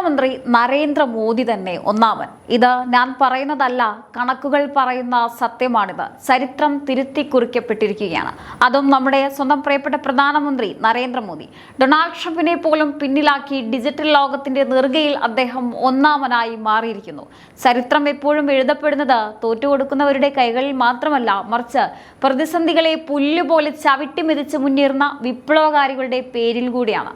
പ്രധാനമന്ത്രി നരേന്ദ്രമോദി തന്നെ ഒന്നാമൻ. ഇത് ഞാൻ പറയുന്നതല്ല, കണക്കുകൾ പറയുന്ന സത്യമാണിത്. ചരിത്രം തിരുത്തി കുറിക്കപ്പെട്ടിരിക്കുകയാണ്. അതും നമ്മുടെ സ്വന്തം പ്രിയപ്പെട്ട പ്രധാനമന്ത്രി നരേന്ദ്രമോദി. ഡൊണാൾഡ് ട്രംപിനെ പോലും പിന്നിലാക്കി ഡിജിറ്റൽ ലോകത്തിന്റെ നെറുകയിൽ അദ്ദേഹം ഒന്നാമനായി മാറിയിരിക്കുന്നു. ചരിത്രം എപ്പോഴും എഴുതപ്പെടുന്നത് തോറ്റുകൊടുക്കുന്നവരുടെ കൈകളിൽ മാത്രമല്ല, മറിച്ച് പ്രതിസന്ധികളെ പുല്ലുപോലെ ചവിട്ടിമെതിച്ച് മുന്നേറുന്ന വിപ്ലവകാരികളുടെ പേരിൽ കൂടിയാണ്.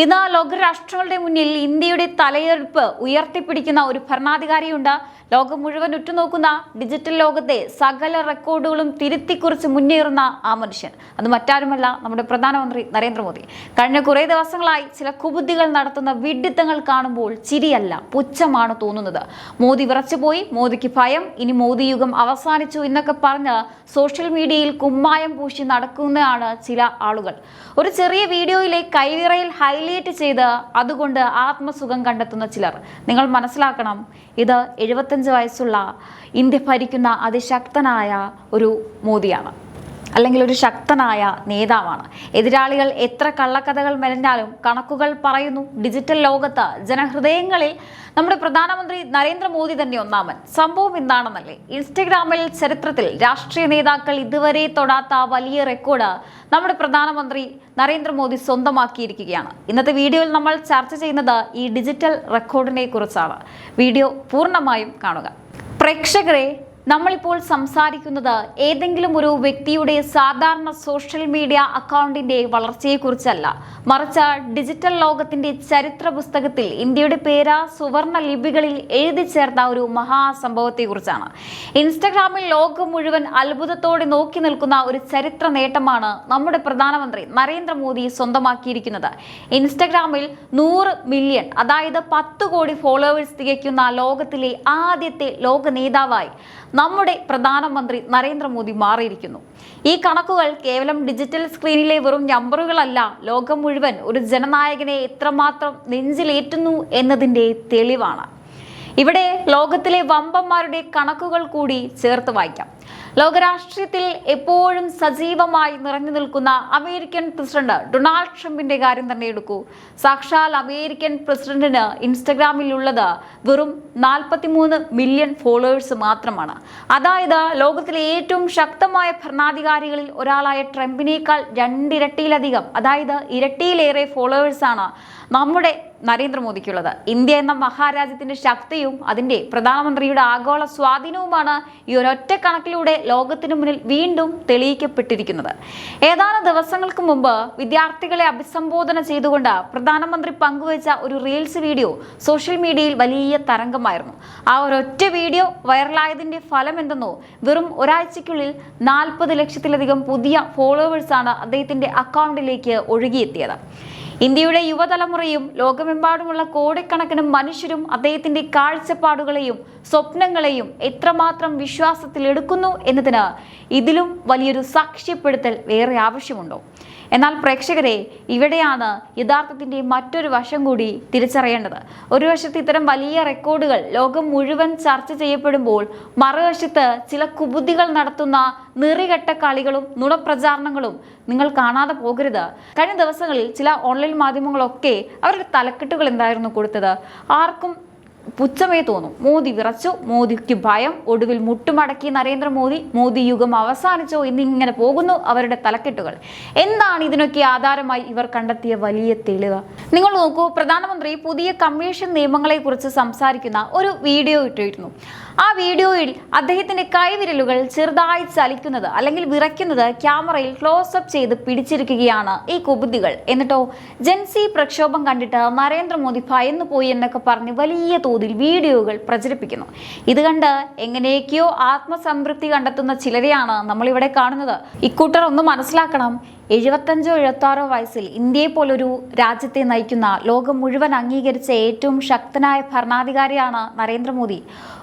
ഇന്ന് ലോകരാഷ്ട്രങ്ങളുടെ മുന്നിൽ ഇന്ത്യയുടെ തലയെടുപ്പ് ഉയർത്തിപ്പിടിക്കുന്ന ഒരു ഭരണാധികാരിയുണ്ട്. ലോകം മുഴുവൻ ഉറ്റുനോക്കുന്ന ഡിജിറ്റൽ ലോകത്തെ സകല റെക്കോർഡുകളും തിരുത്തിക്കുറിച്ച് മുന്നേറുന്ന ആ മനുഷ്യൻ അത് മറ്റാരുമല്ല, നമ്മുടെ പ്രധാനമന്ത്രി നരേന്ദ്രമോദി. കഴിഞ്ഞ കുറേ ദിവസങ്ങളായി ചില കുബുദ്ധികൾ നടത്തുന്ന വിഡ്ഢിത്തങ്ങൾ കാണുമ്പോൾ ചിരിയല്ല പുച്ഛമാണ് തോന്നുന്നത്. മോദി വിറച്ചുപോയി, മോദിക്ക് ഭയം, ഇനി മോദി യുഗം അവസാനിച്ചു എന്നൊക്കെ പറഞ്ഞ് സോഷ്യൽ മീഡിയയിൽ കുമ്മായം പൂശി നടക്കുന്നതാണ് ചില ആളുകൾ. ഒരു ചെറിയ വീഡിയോയിലെ കൈവിറയിൽ ഹൈലൈറ്റ് ചെയ്ത് അതുകൊണ്ട് ആത്മസുഖം കണ്ടെത്തുന്ന ചിലർ. നിങ്ങൾ മനസ്സിലാക്കണം, ഇത് 75 വയസ്സുള്ള ഇന്ത്യ ഭരിക്കുന്ന അതിശക്തനായ ഒരു മോദിയാണ്, അല്ലെങ്കിൽ ഒരു ശക്തനായ നേതാവാണ്. എതിരാളികൾ എത്ര കള്ളക്കഥകൾ മെനഞ്ഞാലും കണക്കുകൾ പറയുന്നു, ഡിജിറ്റൽ ലോകത്ത് ജനഹൃദയങ്ങളിൽ നമ്മുടെ പ്രധാനമന്ത്രി നരേന്ദ്രമോദി തന്നെ ഒന്നാമൻ. സംഭവം എന്താണെന്നല്ലേ, ഇൻസ്റ്റഗ്രാമിൽ ചരിത്രത്തിൽ രാഷ്ട്രീയ നേതാക്കൾ ഇതുവരെ തൊടാത്ത വലിയ റെക്കോർഡ് നമ്മുടെ പ്രധാനമന്ത്രി നരേന്ദ്രമോദി സ്വന്തമാക്കിയിരിക്കുകയാണ്. ഇന്നത്തെ വീഡിയോയിൽ നമ്മൾ ചർച്ച ചെയ്യുന്നത് ഈ ഡിജിറ്റൽ റെക്കോർഡിനെ കുറിച്ചാണ്. വീഡിയോ പൂർണ്ണമായും കാണുക. പ്രേക്ഷകരെ, നമ്മളിപ്പോൾ സംസാരിക്കുന്നത് ഏതെങ്കിലും ഒരു വ്യക്തിയുടെ സാധാരണ സോഷ്യൽ മീഡിയ അക്കൗണ്ടിന്റെ വളർച്ചയെക്കുറിച്ചല്ല, മറിച്ച് ഡിജിറ്റൽ ലോകത്തിന്റെ ചരിത്ര പുസ്തകത്തിൽ ഇന്ത്യയുടെ പേര് സുവർണ ലിപികളിൽ എഴുതി ചേർത്ത ഒരു മഹാസംഭവത്തെക്കുറിച്ചാണ്. ഇൻസ്റ്റഗ്രാമിൽ ലോകം മുഴുവൻ അത്ഭുതത്തോടെ നോക്കി നിൽക്കുന്ന ഒരു ചരിത്ര നേട്ടമാണ് നമ്മുടെ പ്രധാനമന്ത്രി നരേന്ദ്രമോദി സ്വന്തമാക്കിയിരിക്കുന്നത്. ഇൻസ്റ്റഗ്രാമിൽ 100 മില്യൺ, അതായത് 10 കോടി ഫോളോവേഴ്സ് തികയ്ക്കുന്ന ലോകത്തിലെ ആദ്യത്തെ ലോക നേതാവായി നമ്മുടെ പ്രധാനമന്ത്രി നരേന്ദ്രമോദി മാറിയിരിക്കുന്നു. ഈ കണക്കുകൾ കേവലം ഡിജിറ്റൽ സ്ക്രീനിലെ വെറും നമ്പറുകളല്ല, ലോകം മുഴുവൻ ഒരു ജനനായകനെ എത്രമാത്രം നെഞ്ചിലേറ്റുന്നു എന്നതിൻ്റെ തെളിവാണ്. ഇവിടെ ലോകത്തിലെ വമ്പന്മാരുടെ കണക്കുകൾ കൂടി ചേർത്ത് വായിക്കാം. ലോകരാഷ്ട്രീയത്തിൽ എപ്പോഴും സജീവമായി നിറഞ്ഞു നിൽക്കുന്ന അമേരിക്കൻ പ്രസിഡന്റ് ഡൊണാൾഡ് ട്രംപിന്റെ കാര്യം തന്നെ എടുക്കൂ. സാക്ഷാൽ അമേരിക്കൻ പ്രസിഡന്റിന് ഇൻസ്റ്റഗ്രാമിലുള്ളത് വെറും 43 മില്യൺ ഫോളോവേഴ്സ് മാത്രമാണ്. അതായത് ലോകത്തിലെ ഏറ്റവും ശക്തമായ ഭരണാധികാരികളിൽ ഒരാളായ ട്രംപിനേക്കാൾ 2 ഇരട്ടിയിലധികം, അതായത് ഇരട്ടിയിലേറെ ഫോളോവേഴ്സാണ് നമ്മുടെ നരേന്ദ്രമോദിക്കുള്ളത്. ഇന്ത്യ എന്ന മഹാരാജ്യത്തിന്റെ ശക്തിയും അതിന്റെ പ്രധാനമന്ത്രിയുടെ ആഗോള സ്വാധീനവുമാണ് ഈ ഒരൊറ്റ കണക്കിലൂടെ ലോകത്തിനു മുന്നിൽ വീണ്ടും തെളിയിക്കപ്പെട്ടിരിക്കുന്നത്. ഏതാനും ദിവസങ്ങൾക്ക് മുമ്പ് വിദ്യാർത്ഥികളെ അഭിസംബോധന ചെയ്തുകൊണ്ട് പ്രധാനമന്ത്രി പങ്കുവച്ച ഒരു റീൽസ് വീഡിയോ സോഷ്യൽ മീഡിയയിൽ വലിയ തരംഗമായിരുന്നു. ആ ഒരൊറ്റ വീഡിയോ വൈറലായതിന്റെ ഫലം എന്തെന്നോ, വെറും ഒരാഴ്ചയ്ക്കുള്ളിൽ 40 ലക്ഷത്തിലധികം പുതിയ ഫോളോവേഴ്സാണ് അദ്ദേഹത്തിന്റെ അക്കൗണ്ടിലേക്ക് ഒഴുകിയെത്തിയത്. ഇന്ത്യയുടെ യുവതലമുറയും ലോകമെമ്പാടുമുള്ള കോടിക്കണക്കിന് മനുഷ്യരും അദ്ദേഹത്തിന്റെ കാഴ്ചപ്പാടുകളെയും സ്വപ്നങ്ങളെയും എത്രമാത്രം വിശ്വാസത്തിൽ എടുക്കുന്നു എന്നതിന് ഇതിലും വലിയൊരു സാക്ഷ്യപ്പെടുത്തൽ വേറെ ആവശ്യമുണ്ടോ? എന്നാൽ പ്രേക്ഷകരെ, ഇവിടെയാണ് യഥാർത്ഥത്തിന്റെ മറ്റൊരു വശം കൂടി തിരിച്ചറിയേണ്ടത്. ഒരു വശത്ത് ഇത്തരം വലിയ റെക്കോർഡുകൾ ലോകം മുഴുവൻ ചർച്ച ചെയ്യപ്പെടുമ്പോൾ, മറുവശത്ത് ചില കുബുദ്ധികൾ നടത്തുന്ന നിറികെട്ട കളികളും നുണപ്രചാരണങ്ങളും നിങ്ങൾ കാണാതെ പോകരുത്. കഴിഞ്ഞ ദിവസങ്ങളിൽ ചില ഓൺലൈൻ മാധ്യമങ്ങളൊക്കെ അവരുടെ തലക്കെട്ടുകൾ എന്തായിരുന്നു കൊടുത്തത്? ആർക്കും പുച്ഛമേ തോന്നും. മോദി വിറച്ചു, മോദിക്ക് ഭയം, ഒടുവിൽ മുട്ടുമടക്കി നരേന്ദ്രമോദി, മോദി യുഗം അവസാനിച്ചോ എന്നിങ്ങനെ പോകുന്നു അവരുടെ തലക്കെട്ടുകൾ. എന്താണ് ഇതിനൊക്കെ ആധാരമായി ഇവർ കണ്ടെത്തിയ വലിയ തെളിവ്? നിങ്ങൾ നോക്കൂ, പ്രധാനമന്ത്രി പുതിയ കമ്മീഷൻ നിയമങ്ങളെ കുറിച്ച് സംസാരിക്കുന്ന ഒരു വീഡിയോ ഇട്ടിരുന്നു. ആ വീഡിയോയിൽ അദ്ദേഹത്തിന്റെ കൈവിരലുകൾ ചെറുതായി ചലിക്കുന്നത് അല്ലെങ്കിൽ വിറയ്ക്കുന്നത് ക്യാമറയിൽ ക്ലോസപ്പ് ചെയ്ത് പിടിച്ചിരിക്കുകയാണ് ഈ കുബുദ്ധികൾ. എന്നിട്ടോ ജെൻസി പ്രക്ഷോഭം കണ്ടിട്ട് നരേന്ദ്രമോദി ഭയന്നു പോയി എന്നൊക്കെ പറഞ്ഞ് വലിയ തോതിൽ വീഡിയോകൾ പ്രചരിപ്പിക്കുന്നു. ഇത് കണ്ട് എങ്ങനെയൊക്കെയോ ആത്മസംതൃപ്തി കണ്ടെത്തുന്ന ചിലരെയാണ് നമ്മളിവിടെ കാണുന്നത്. ഇക്കൂട്ടർ ഒന്ന് മനസ്സിലാക്കണം, 75 76 വയസ്സിൽ ഇന്ത്യയെ പോലൊരു രാജ്യത്തെ നയിക്കുന്ന ലോകം മുഴുവൻ അംഗീകരിച്ച ഏറ്റവും ശക്തനായ ഭരണാധികാരിയാണ് നരേന്ദ്രമോദി.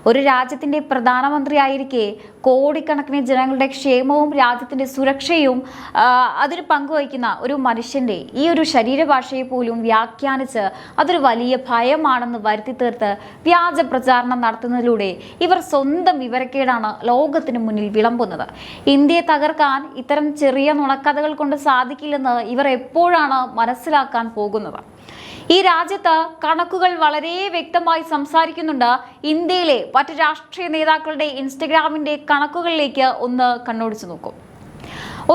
ഒരു രാജ്യത്തിന്റെ പ്രധാനമന്ത്രിയായിരിക്കെ കോടിക്കണക്കിന് ജനങ്ങളുടെ ക്ഷേമവും രാജ്യത്തിന്റെ സുരക്ഷയും അതിന് പങ്കുവയ്ക്കുന്ന ഒരു മനുഷ്യന്റെ ഈ ഒരു ശരീരഭാഷയെ പോലും വ്യാഖ്യാനിച്ച് അതൊരു വലിയ ഭയമാണെന്ന് വരുത്തി തീർത്ത് വ്യാജ പ്രചാരണം നടത്തുന്നതിലൂടെ ഇവർ സ്വന്തം വിവരക്കേടാണ് ലോകത്തിന് മുന്നിൽ വിളമ്പുന്നത്. ഇന്ത്യയെ തകർക്കാൻ ഇത്തരം ചെറിയ നുണക്കഥകൾ കൊണ്ട് കൊണ്ട് സാധിക്കില്ലെന്ന് ഇവർ എപ്പോഴാണ് മനസ്സിലാക്കാൻ പോകുന്നത്? ഈ രാജ്യത്ത് കണക്കുകൾ വളരെ വ്യക്തമായി സംസാരിക്കുന്നുണ്ട്. ഇന്ത്യയിലെ മറ്റ് രാഷ്ട്രീയ നേതാക്കളുടെ ഇൻസ്റ്റഗ്രാമിന്റെ കണക്കുകളിലേക്ക് ഒന്ന് കണ്ണോടിച്ചു നോക്കും.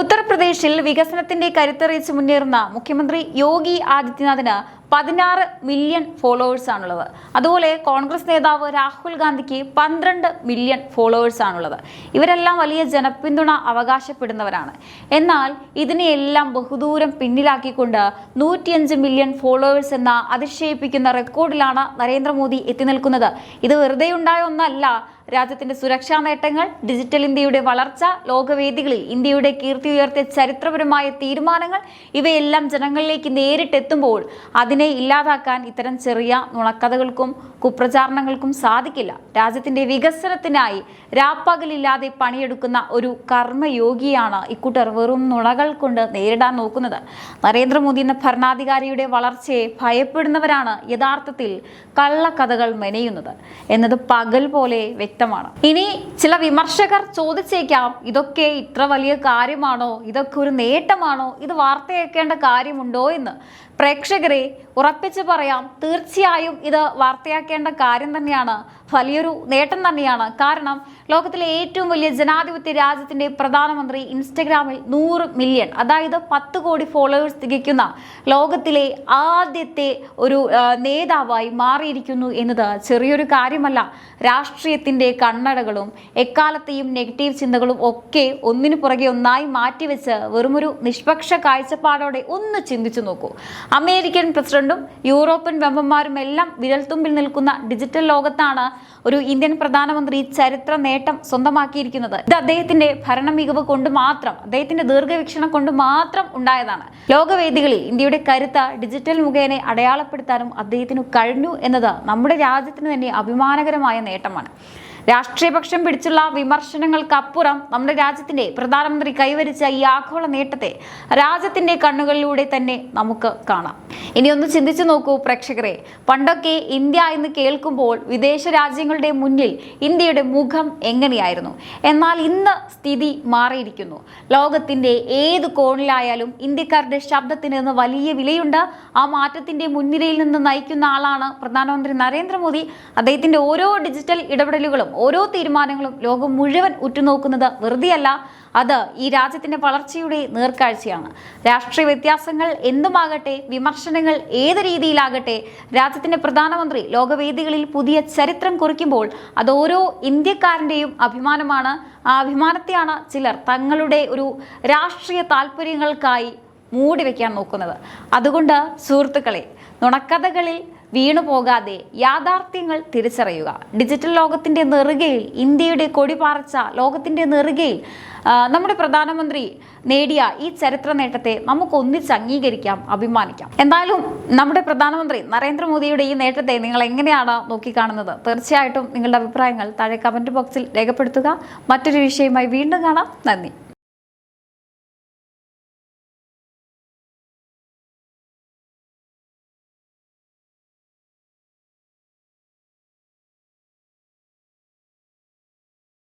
ഉത്തർപ്രദേശിൽ വികസനത്തിന്റെ കരുത്തറിയിച്ച് മുന്നേറുന്ന മുഖ്യമന്ത്രി യോഗി ആദിത്യനാഥിന് 16 മില്യൺ ഫോളോവേഴ്സ് ആണുള്ളത്. അതുപോലെ കോൺഗ്രസ് നേതാവ് രാഹുൽ ഗാന്ധിക്ക് 12 മില്യൺ ഫോളോവേഴ്സ് ആണുള്ളത്. ഇവരെല്ലാം വലിയ ജനപിന്തുണ അവകാശപ്പെടുന്നവരാണ്. എന്നാൽ ഇതിനെയെല്ലാം ബഹുദൂരം പിന്നിലാക്കിക്കൊണ്ട് 105 മില്യൺ ഫോളോവേഴ്സ് എന്ന അതിശയിപ്പിക്കുന്ന റെക്കോർഡിലാണ് നരേന്ദ്രമോദി എത്തി നിൽക്കുന്നത്. ഇത് വെറുതെ ഉണ്ടായ ഒന്നല്ല. രാജ്യത്തിന്റെ സുരക്ഷാ നേട്ടങ്ങൾ, ഡിജിറ്റൽ ഇന്ത്യയുടെ വളർച്ച, ലോകവേദികളിൽ ഇന്ത്യയുടെ കീർത്തി ഉയർത്തിയ ചരിത്രപരമായ തീരുമാനങ്ങൾ, ഇവയെല്ലാം ജനങ്ങളിലേക്ക് നേരിട്ടെത്തുമ്പോൾ അതിനെ ഇല്ലാതാക്കാൻ ഇത്തരം ചെറിയ നുണക്കഥകൾക്കും കുപ്രചാരണങ്ങൾക്കും സാധിക്കില്ല. രാജ്യത്തിന്റെ വികസനത്തിനായി രാപ്പകലില്ലാതെ പണിയെടുക്കുന്ന ഒരു കർമ്മയോഗിയാണ് ഇക്കൂട്ടർ വെറും നുണകൾ കൊണ്ട് നേരിടാൻ നോക്കുന്നത്. നരേന്ദ്രമോദി എന്ന ഭരണാധികാരിയുടെ വളർച്ചയെ ഭയപ്പെടുന്നവരാണ് യഥാർത്ഥത്തിൽ കള്ളക്കഥകൾ മെനയുന്നത് എന്നത് പകൽ പോലെ വ്യക്തമാണ്. ഇനി ചില വിമർശകർ ചോദിച്ചേക്കാം, ഇതൊക്കെ ഇത്ര വലിയ കാര്യമാണോ? ഇതൊക്കെ ഒരു നേട്ടമാണോ? ഇത് വാർത്തയാക്കേണ്ട കാര്യമുണ്ടോ എന്ന്. പ്രേക്ഷകരെ, ഉറപ്പിച്ച് പറയാം, തീർച്ചയായും ഇത് വാർത്തയാക്കേണ്ട കാര്യം തന്നെയാണ്, വലിയൊരു നേട്ടം തന്നെയാണ്. കാരണം ലോകത്തിലെ ഏറ്റവും വലിയ ജനാധിപത്യ രാജ്യത്തിന്റെ പ്രധാനമന്ത്രി ഇൻസ്റ്റഗ്രാമിൽ 100 മില്യൺ, അതായത് 10 കോടി ഫോളോവേഴ്സ് തികയ്ക്കുന്ന ലോകത്തിലെ ആദ്യത്തെ ഒരു നേതാവായി മാറിയിരിക്കുന്നു എന്നത് ചെറിയൊരു കാര്യമല്ല. രാഷ്ട്രീയത്തിന്റെ കണ്ണടകളും എക്കാലത്തെയും നെഗറ്റീവ് ചിന്തകളും ഒക്കെ ഒന്നിനു പുറകെ ഒന്നായി മാറ്റിവെച്ച് വെറുമൊരു നിഷ്പക്ഷ കാഴ്ചപ്പാടോടെ ഒന്ന് ചിന്തിച്ചു നോക്കൂ. അമേരിക്കൻ പ്രസിഡന്റും യൂറോപ്യൻ വെമ്പന്മാരും എല്ലാം വിരൽത്തുമ്പിൽ നിൽക്കുന്ന ഡിജിറ്റൽ ലോകത്താണ് ഒരു ഇന്ത്യൻ പ്രധാനമന്ത്രി ചരിത്ര നേട്ടം സ്വന്തമാക്കിയിരിക്കുന്നത്. ഇത് അദ്ദേഹത്തിന്റെ ഭരണ മികവ് കൊണ്ട് മാത്രം, അദ്ദേഹത്തിന്റെ ദീർഘവീക്ഷണം കൊണ്ട് മാത്രം ഉണ്ടായതാണ്. ലോകവേദികളിൽ ഇന്ത്യയുടെ കരുത്ത് ഡിജിറ്റൽ മുഖേന അടയാളപ്പെടുത്താനും അദ്ദേഹത്തിന് കഴിഞ്ഞു എന്നത് നമ്മുടെ രാജ്യത്തിന് തന്നെ അഭിമാനകരമായ നേട്ടമാണ്. രാഷ്ട്രീയപക്ഷം പിടിച്ചുള്ള വിമർശനങ്ങൾക്കപ്പുറം നമ്മുടെ രാജ്യത്തിന്റെ പ്രധാനമന്ത്രി കൈവരിച്ച ഈ ആഗോള നേട്ടത്തെ രാജ്യത്തിന്റെ കണ്ണുകളിലൂടെ തന്നെ നമുക്ക് കാണാം. ഇനി ഒന്ന് ചിന്തിച്ചു നോക്കൂ പ്രേക്ഷകരെ. പണ്ടൊക്കെ ഇന്ത്യ എന്ന് കേൾക്കുമ്പോൾ വിദേശ രാജ്യങ്ങളുടെ മുന്നിൽ ഇന്ത്യയുടെ മുഖം എങ്ങനെയായിരുന്നു? എന്നാൽ ഇന്ന് സ്ഥിതി മാറിയിരിക്കുന്നു. ലോകത്തിന്റെ ഏത് കോണിലായാലും ഇന്ത്യക്കാരുടെ ശബ്ദത്തിന് ഇന്ന് വലിയ വിലയുണ്ട്. ആ മാറ്റത്തിന്റെ മുൻനിരയിൽ നിന്ന് നയിക്കുന്ന ആളാണ് പ്രധാനമന്ത്രി നരേന്ദ്രമോദി. അദ്ദേഹത്തിന്റെ ഓരോ ഡിജിറ്റൽ ഇടപെടലുകളും ഓരോ തീരുമാനങ്ങളും ലോകം മുഴുവൻ ഉറ്റുനോക്കുന്നത് വെറുതെയല്ല. അത് ഈ രാജ്യത്തിന്റെ വളർച്ചയുടെ നേർക്കാഴ്ചയാണ്. രാഷ്ട്രീയ വ്യത്യാസങ്ങൾ എന്തുമാകട്ടെ, വിമർശനങ്ങൾ ഏത് രീതിയിലാകട്ടെ, രാജ്യത്തിന്റെ പ്രധാനമന്ത്രി ലോകവേദികളിൽ പുതിയ ചരിത്രം കുറിക്കുമ്പോൾ അത് ഓരോ ഇന്ത്യക്കാരന്റെയും അഭിമാനമാണ്. ആ അഭിമാനത്തെയാണ് ചിലർ തങ്ങളുടെ ഒരു രാഷ്ട്രീയ താല്പര്യങ്ങൾക്കായി മൂടിവെക്കാൻ നോക്കുന്നത്. അതുകൊണ്ട് സുഹൃത്തുക്കളെ, നുണക്കഥകളിൽ വീണു പോകാതെ യാഥാർത്ഥ്യങ്ങൾ തിരിച്ചറിയുക. ഡിജിറ്റൽ ലോകത്തിന്റെ നെറുകയിൽ ഇന്ത്യയുടെ കൊടി പാറിച്ച ലോകത്തിന്റെ നെറുകയിൽ നമ്മുടെ പ്രധാനമന്ത്രി നേടിയ ഈ ചരിത്ര നേട്ടത്തെ നമുക്ക് ഒന്നിച്ച് അംഗീകരിക്കാം, അഭിമാനിക്കാം. എന്തായാലും നമ്മുടെ പ്രധാനമന്ത്രി നരേന്ദ്രമോദിയുടെ ഈ നേട്ടത്തെ നിങ്ങൾ എങ്ങനെയാണ് നോക്കിക്കാണുന്നത്? തീർച്ചയായിട്ടും നിങ്ങളുടെ അഭിപ്രായങ്ങൾ താഴെ കമന്റ് ബോക്സിൽ രേഖപ്പെടുത്തുക. മറ്റൊരു വിഷയവുമായി വീണ്ടും കാണാം. നന്ദി.